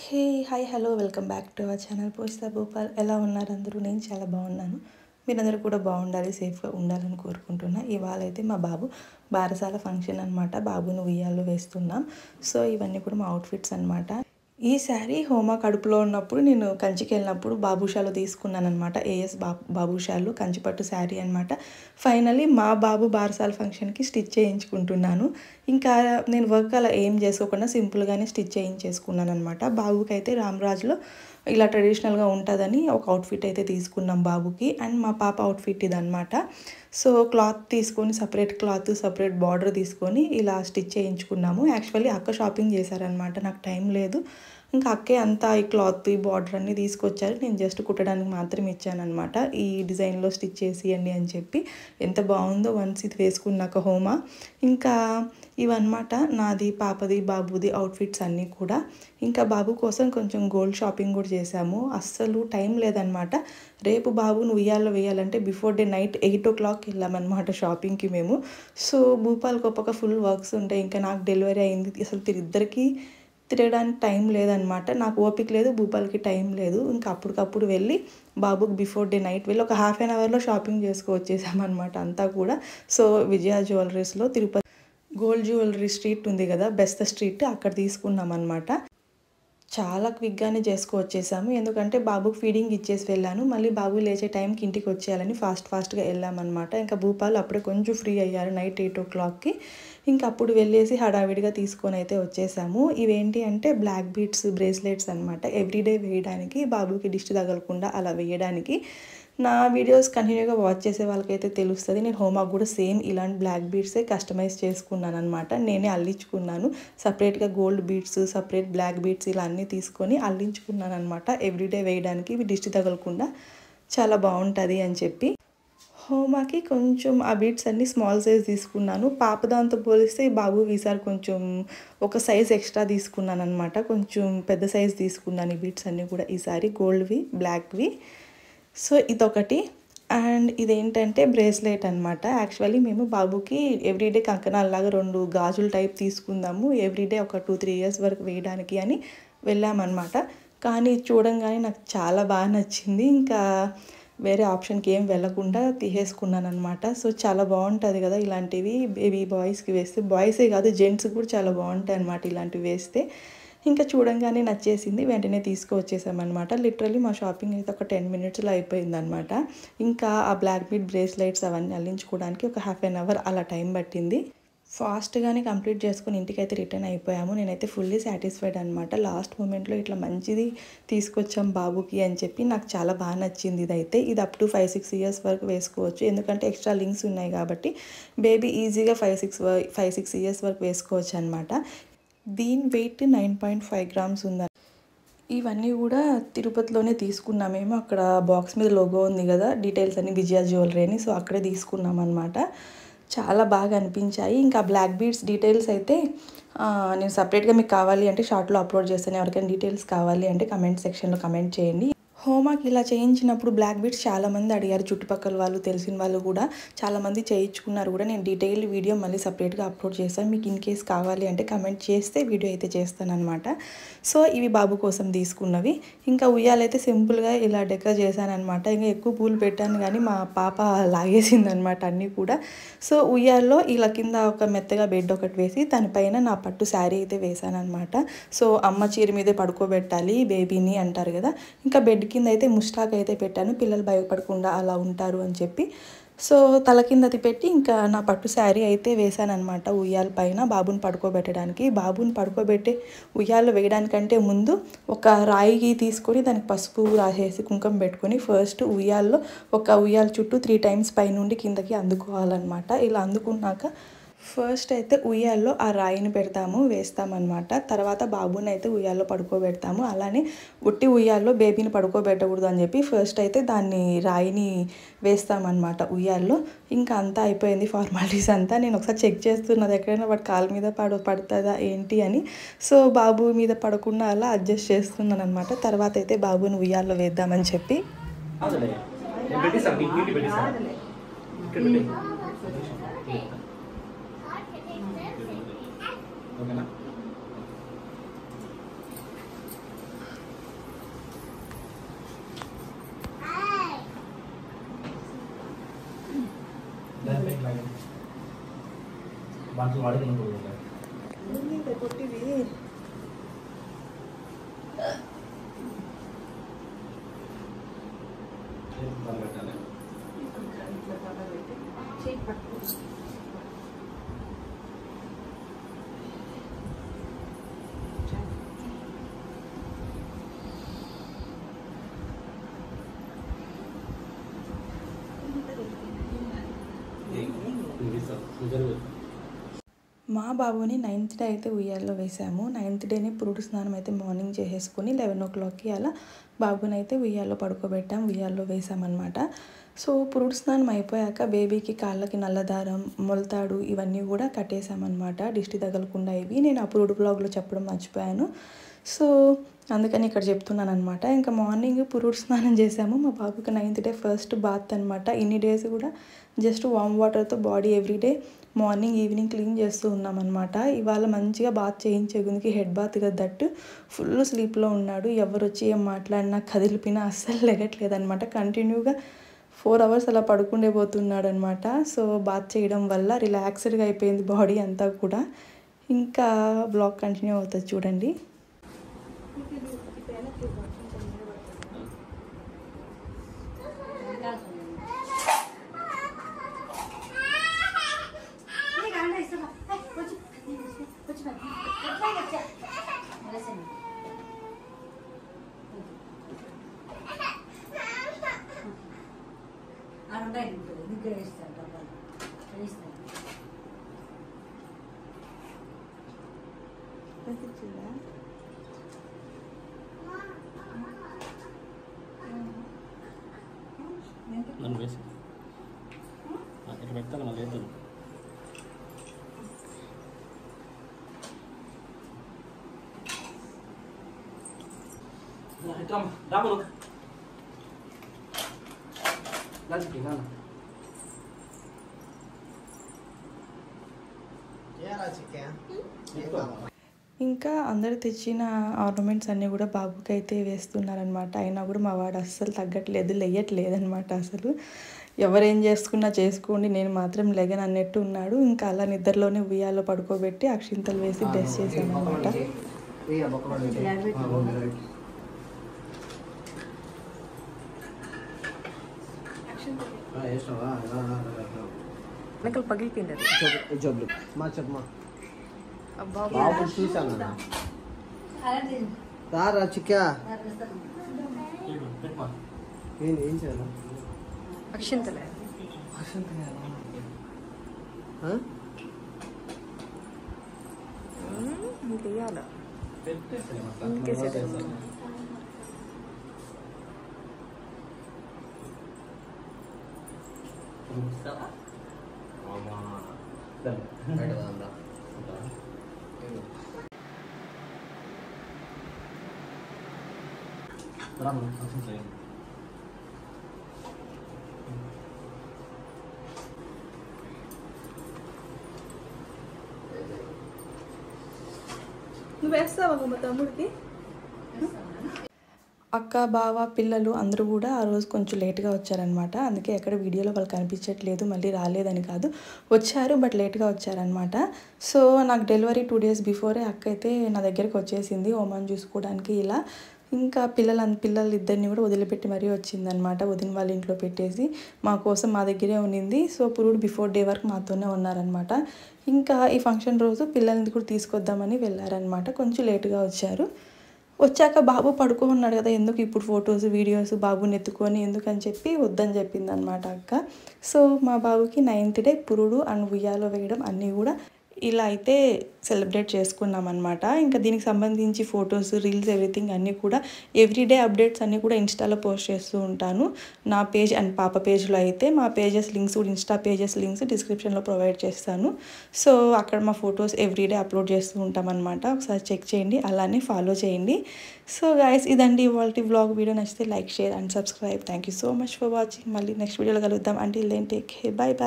Hey hi hello welcome back to our channel Poshitha Bhupal. ఎలా ఉన్నారు అందరూ? నేను చాలా బాగున్నాను. మీరందరూ కూడా బాగుండాలి, సేఫ్గా ఉండాలని కోరుకుంటున్నా. ఇవాళ అయితే మా బాబు బారసాల ఫంక్షన్ అనమాట. బాబును ఉయ్యాల్లో వేస్తున్నాం. సో ఇవన్నీ కూడా మా అవుట్ఫిట్స్ అనమాట. ఈ శారీ హోమా కడుపులో ఉన్నప్పుడు నేను కంచికి వెళ్ళినప్పుడు బాబుషాలో తీసుకున్నాను అనమాట. ఏఎస్ బాబుషాలు కంచిపట్టు శారీ అనమాట. ఫైనల్లీ మా బాబు బారసాల ఫంక్షన్కి స్టిచ్ చేయించుకుంటున్నాను. ఇంకా నేను వర్క్ అలా ఏం చేసుకోకుండా సింపుల్గానే స్టిచ్ చేయించేసుకున్నాను అనమాట. బాబుకి అయితే రామరాజులో ఇలా ట్రెడిషనల్గా ఉంటుందని ఒక అవుట్ఫిట్ అయితే తీసుకున్నాం బాబుకి. అండ్ మా పాప అవుట్ఫిట్ ఇదనమాట. సో క్లాత్ తీసుకొని సపరేట్ క్లాత్ సపరేట్ బార్డర్ తీసుకొని ఇలా స్టిచ్ చేయించుకున్నాము. యాక్చువల్లీ అక్క షాపింగ్ చేశారనమాట, నాకు టైం లేదు. ఇంకా అక్కే అంతా ఈ క్లాత్ ఈ బార్డర్ అన్నీ తీసుకొచ్చారు. నేను జస్ట్ కుట్టడానికి మాత్రం ఇచ్చానమాట. ఈ డిజైన్లో స్టిచ్ చేసియండి అని చెప్పి. ఎంత బాగుందో వన్స్ ఇది వేసుకున్నాక హోమా. ఇంకా ఇవన్నమాట నాది పాపది బాబుది అవుట్ఫిట్స్ అన్నీ కూడా. ఇంకా బాబు కోసం కొంచెం గోల్డ్ షాపింగ్ కూడా చేశాము. అస్సలు టైం లేదనమాట. రేపు బాబును ఉయ్యాల్లో వేయాలంటే బిఫోర్ డే నైట్ 8 o'clock వెళ్ళామన్నమాట షాపింగ్కి మేము. సో భూపాల్కి ఒక ఫుల్ వర్క్స్ ఉంటాయి. ఇంకా నాకు డెలివరీ అయింది, అసలు ఇద్దరికి తిరగడానికి టైం లేదనమాట. నాకు ఓపిక లేదు, భూపాల్కి టైం లేదు. ఇంకా అప్పటికప్పుడు వెళ్ళి బాబుకి బిఫోర్ డే నైట్ వెళ్ళి ఒక హాఫ్ అన్ అవర్లో షాపింగ్ చేసుకొచ్చేసామన్నమాట అంతా కూడా. సో విజయ జ్యువెలరీస్లో తిరుపతి గోల్డ్ జ్యువెలరీ స్ట్రీట్ ఉంది కదా, బెస్ట్ స్ట్రీట్, అక్కడ తీసుకున్నాం అనమాట. చాలా క్విక్గానే వచ్చేసాము. ఎందుకంటే బాబుకి ఫీడింగ్ ఇచ్చేసి వెళ్ళాను. మళ్ళీ బాబు లేచే టైంకి ఇంటికి వచ్చేయాలని ఫాస్ట్గా వెళ్ళామన్నమాట. ఇంకా భూపాలు అప్పుడే కొంచెం ఫ్రీ అయ్యారు నైట్ 8 o'clockకి. ఇంకా అప్పుడు వెళ్ళేసి హడావిడిగా తీసుకొని అయితే వచ్చేసాము. ఇవేంటి అంటే బ్లాక్ బీడ్స్ బ్రేస్లెట్స్ అనమాట. ఎవ్రీడే వేయడానికి, బాబుకి దిష్టి తగలకుండా అలా వేయడానికి. నా వీడియోస్ కంటిన్యూగా వాచ్ చేసే వాళ్ళకైతే తెలుస్తుంది. నేను హోమాకు కూడా సేమ్ ఇలాంటి బ్లాక్ బీడ్సే కస్టమైజ్ చేసుకున్నాను అనమాట. నేనే అల్లించుకున్నాను. సపరేట్గా gold beads separate black beads ఇలా అన్నీ తీసుకొని అల్లించుకున్నాను అనమాట. ఎవ్రీడే వేయడానికి ఇవి దిష్టి తగలకుండా చాలా బాగుంటుంది అని చెప్పి. హోమాకి కొంచెం ఆ బీడ్స్ అన్నీ స్మాల్ సైజ్ తీసుకున్నాను. పాప దాంతో పోలిస్తే బాబు ఈసారి కొంచెం ఒక సైజ్ ఎక్స్ట్రా తీసుకున్నాను అనమాట. కొంచెం పెద్ద సైజ్ తీసుకున్నాను ఈ బీడ్స్ అన్నీ కూడా ఈసారి, గోల్డ్వి బ్లాక్వి. సో ఇదొకటి. అండ్ ఇదేంటంటే బ్రేస్లెట్ అనమాట. యాక్చువల్లీ మేము బాబుకి ఎవ్రీడే కంకణాలలాగా 2 గాజుల టైప్ తీసుకుందాము ఎవ్రీడే ఒక 2-3 years వరకు వేయడానికి అని వెళ్ళామన్నమాట. కానీ చూడంగానే నాకు చాలా బాగా నచ్చింది. ఇంకా వేరే ఆప్షన్కి ఏం వెళ్ళకుండా తీసేసుకున్నాను అనమాట. సో చాలా బాగుంటుంది కదా ఇలాంటివి బేబీ బాయ్స్కి వేస్తే. బాయ్సే కాదు జెంట్స్ కూడా చాలా బాగుంటాయి అనమాట ఇలాంటివి వేస్తే. ఇంకా చూడంగానే నచ్చేసింది, వెంటనే తీసుకువచ్చేసామన్నమాట. లిటరలీ మా షాపింగ్ అయితే ఒక 10 minutesలో అయిపోయిందనమాట. ఇంకా ఆ బ్లాక్ బీడ్ బ్రేస్లెట్స్ అవన్నీ అల్లించుకోవడానికి ఒక హాఫ్ అన్ అవర్ అలా టైం పట్టింది. ఫాస్ట్గానే కంప్లీట్ చేసుకుని ఇంటికైతే రిటర్న్ అయిపోయాము. నేనైతే ఫుల్లీ సాటిస్ఫైడ్ అనమాట. లాస్ట్ మూమెంట్లో ఇట్లా మంచిది తీసుకొచ్చాం బాబుకి అని చెప్పి నాకు చాలా బాగా నచ్చింది. ఇదైతే ఇది అప్ టు 5-6 years వరకు వేసుకోవచ్చు. ఎందుకంటే ఎక్స్ట్రా లింక్స్ ఉన్నాయి కాబట్టి బేబీ ఈజీగా 5-6 years వరకు వేసుకోవచ్చు అనమాట. దీని వెయిట్ 9.5 grams ఉందని. ఇవన్నీ కూడా తిరుపతిలోనే తీసుకున్నామేమో. అక్కడ బాక్స్ మీద లోగో ఉంది కదా, డీటెయిల్స్ అన్ని విజయ జ్యువెలరీ అని. సో అక్కడే తీసుకున్నాం అనమాట. చాలా బాగా అనిపించాయి. ఇంకా బ్లాక్ బీడ్స్ డీటెయిల్స్ అయితే నేను సపరేట్గా మీకు కావాలి అంటే షార్ట్లో అప్లోడ్ చేస్తాను. ఎవరికైనా డీటెయిల్స్ కావాలి అంటే కమెంట్ సెక్షన్లో కమెంట్ చేయండి. హోమాకి ఇలా చేయించినప్పుడు బ్లాక్ బీడ్స్ చాలామంది అడిగారు, చుట్టుపక్కల వాళ్ళు తెలిసిన వాళ్ళు కూడా చాలామంది చేయించుకున్నారు కూడా. నేను డీటెయిల్డ్ వీడియో మళ్ళీ సపరేట్గా అప్లోడ్ చేస్తాను. మీకు ఇన్ కేస్ కావాలి అంటే కమెంట్ చేస్తే వీడియో అయితే చేస్తానన్నమాట. సో ఇవి బాబు కోసం తీసుకున్నవి. ఇంకా ఉయ్యాలైతే సింపుల్గా ఇలా డెకర్ చేశానమాట. ఇంకా ఎక్కువ పూలు పెట్టాను కానీ మా పాప లాగేసిందనమాట అన్నీ కూడా. సో ఉయ్యాల్లో ఇలా కింద ఒక మెత్తగా బెడ్ ఒకటి వేసి దానిపైన నా పట్టు శారీ అయితే వేసానమాట. సో అమ్మ చీర మీదే పడుకోబెట్టాలి బేబీని అంటారు కదా. ఇంకా బెడ్ కింద అయితే ముస్టాక్ అయితే పెట్టాను, పిల్లలు భయపడకుండా అలా ఉంటారు అని చెప్పి. సో తల కిందది పెట్టి ఇంకా నా పట్టు శారీ అయితే వేసానమాట ఉయ్యాల పైన బాబుని పడుకోబెట్టడానికి. బాబుని పడుకోబెట్టే ఉయ్యాలు వేయడానికంటే ముందు ఒక రాయికి తీసుకొని దానికి పసుపు రాసేసి కుంకుమ పెట్టుకొని ఫస్ట్ ఉయ్యాల్లో ఒక ఉయ్యాల చుట్టూ 3 times పైనుండి కిందకి అందుకోవాలన్నమాట. ఇలా అందుకున్నాక ఫస్ట్ అయితే ఉయ్యాల్లో ఆ రాయిని వేస్తామన్నమాట. తర్వాత బాబుని అయితే ఉయ్యాల్లో పడుకోబెడతాము. అలానే ఉట్టి ఉయ్యాల్లో బేబీని పడుకోబెట్టకూడదు అని చెప్పి ఫస్ట్ అయితే దాన్ని రాయిని వేస్తామన్నమాట ఉయ్యాల్లో. ఇంకా అంతా అయిపోయింది ఫార్మాలిటీస్ అంతా. నేను ఒకసారి చెక్ చేస్తున్నది ఎక్కడైనా వాడి కాళ్ళ మీద పడుతుందా ఏంటి అని. సో బాబు మీద పడకుండా అలా అడ్జస్ట్ చేస్తున్నాను అనమాట. తర్వాత అయితే బాబుని ఉయ్యాల్లో వేద్దామని చెప్పి మా బాబుని 9th డే అయితే ఉయ్యాల్లో వేసాము. 9th డేని పురుడు స్నానం అయితే మార్నింగ్ చేసేసుకుని 11 o'clockకి అలా బాబుని అయితే ఉయ్యాల్లో పడుకోబెట్టాం, ఉయ్యాల్లో వేసామన్నమాట. సో పురుడు స్నానం అయిపోయాక బేబీకి కాళ్ళకి నల్లదారం, మొలతాడు ఇవన్నీ కూడా కట్టేసామన్నమాట, దిష్టి తగలకుండా. ఇవి నేను ఆ పురుడు బ్లాగ్లో చెప్పడం మర్చిపోయాను. సో అందుకని ఇక్కడ చెప్తున్నాను అనమాట. ఇంకా మార్నింగ్ పురుడు స్నానం చేసాము. మా బాబుకి 9th డే ఫస్ట్ బాత్ అనమాట. ఇన్ని డేస్ కూడా జస్ట్ వామ్ వాటర్తో body everyday morning evening clean చేస్తూ ఉన్నామన్నమాట. ఇవాళ మంచిగా బాత్ చేయించే గురికి హెడ్ బాత్ కదట్టు ఫుల్ స్లీప్లో ఉన్నాడు. ఎవరు వచ్చి ఏం మాట్లాడినా కదిలిపినా అస్సలు లెగట్లేదనమాట. కంటిన్యూగా 4 hours అలా పడుకుండే పోతున్నాడు అనమాట. సో బాత్ చేయడం వల్ల రిలాక్స్డ్గా అయిపోయింది బాడీ అంతా కూడా. ఇంకా బ్లాగ్ కంటిన్యూ అవుతుంది చూడండి. నన్ను వేసి ఇక్కడ పెడతాను మళ్ళీ వేద్దాను. రాములు ఇంకా అందరు తెచ్చిన ఆర్నమెంట్స్ అన్నీ కూడా బాబుకి అయితే వేస్తున్నారనమాట. అయినా కూడా మా వాడు అస్సలు తగ్గట్లేదు, లెయ్యట్లేదనమాట. అసలు ఎవరేం చేసుకున్నా చేసుకోండి, నేను మాత్రం లెగన్ అన్నట్టు ఉన్నాడు. ఇంకా అలా నిద్రలోనే ఉయ్యాలో పడుకోబెట్టి అక్షింతలు వేసి బ్లెస్ చేశాను అనమాట. పగిలిపోయింది చూసాను రారా చిక్కా ఏం చేయాలి అక్షింతలే ఇంకేయాల ఇంకేసేది రాములు ఫంక్షన్ చేయండి. నువ్వు వేస్తావా మా తమ్ముడికి? అక్క, బావ, పిల్లలు అందరూ కూడా ఆ రోజు కొంచెం లేట్గా వచ్చారనమాట. అందుకే ఎక్కడ వీడియోలో వాళ్ళు కనిపించట్లేదు. మళ్ళీ రాలేదని కాదు, వచ్చారు బట్ లేట్గా వచ్చారనమాట. సో నాకు డెలివరీ 2 days బిఫోరే అక్క అయితే నా దగ్గరికి వచ్చేసింది ఓమన్ చూసుకోవడానికి. ఇలా ఇంకా పిల్లలు ఇద్దరిని కూడా వదిలిపెట్టి మరీ వచ్చిందనమాట. వదిన వాళ్ళ ఇంట్లో పెట్టేసి మా కోసం మా దగ్గరే ఉన్నింది. సో పురుడు బిఫోర్ డే వరకు మాతోనే ఉన్నారనమాట. ఇంకా ఈ ఫంక్షన్ రోజు పిల్లల్ని కూడా తీసుకొద్దామని వెళ్ళారనమాట. కొంచెం లేట్గా వచ్చారు. వచ్చాక బాబు పడుకో ఉన్నాడు కదా, ఎందుకు ఇప్పుడు ఫొటోస్ వీడియోస్ బాబుని ఎత్తుకొని ఎందుకని చెప్పి వద్దని చెప్పింది అనమాట అక్క. సో మా బాబుకి 9th డే పురుడు అండ్ ఉయ్యాలో వేయడం అన్నీ కూడా ఇలా అయితే సెలబ్రేట్ చేసుకున్నాం అనమాట. ఇంకా దీనికి సంబంధించి ఫొటోస్, రీల్స్, ఎవ్రీథింగ్ అన్నీ కూడా ఎవ్రీడే అప్డేట్స్ అన్నీ కూడా ఇన్స్టాలో పోస్ట్ చేస్తూ ఉంటాను. నా పేజ్ అండ్ పాప పేజ్లో అయితే మా పేజెస్ లింక్స్ కూడా, ఇన్స్టా పేజెస్ లింక్స్ డిస్క్రిప్షన్లో ప్రొవైడ్ చేస్తాను. సో అక్కడ మా ఫొటోస్ ఎవ్రీడే అప్లోడ్ చేస్తూ ఉంటాం అనమాట. ఒకసారి చెక్ చేయండి, అలానే ఫాలో చేయండి. సో గైస్, ఇదండి ఇవాల్టి వ్లాగ్. వీడియో నచ్చితే like, share and subscribe. Thank you so much for watching. మళ్ళీ నెక్స్ట్ వీడియోలో కలుద్దాం. Until then take care, bye by.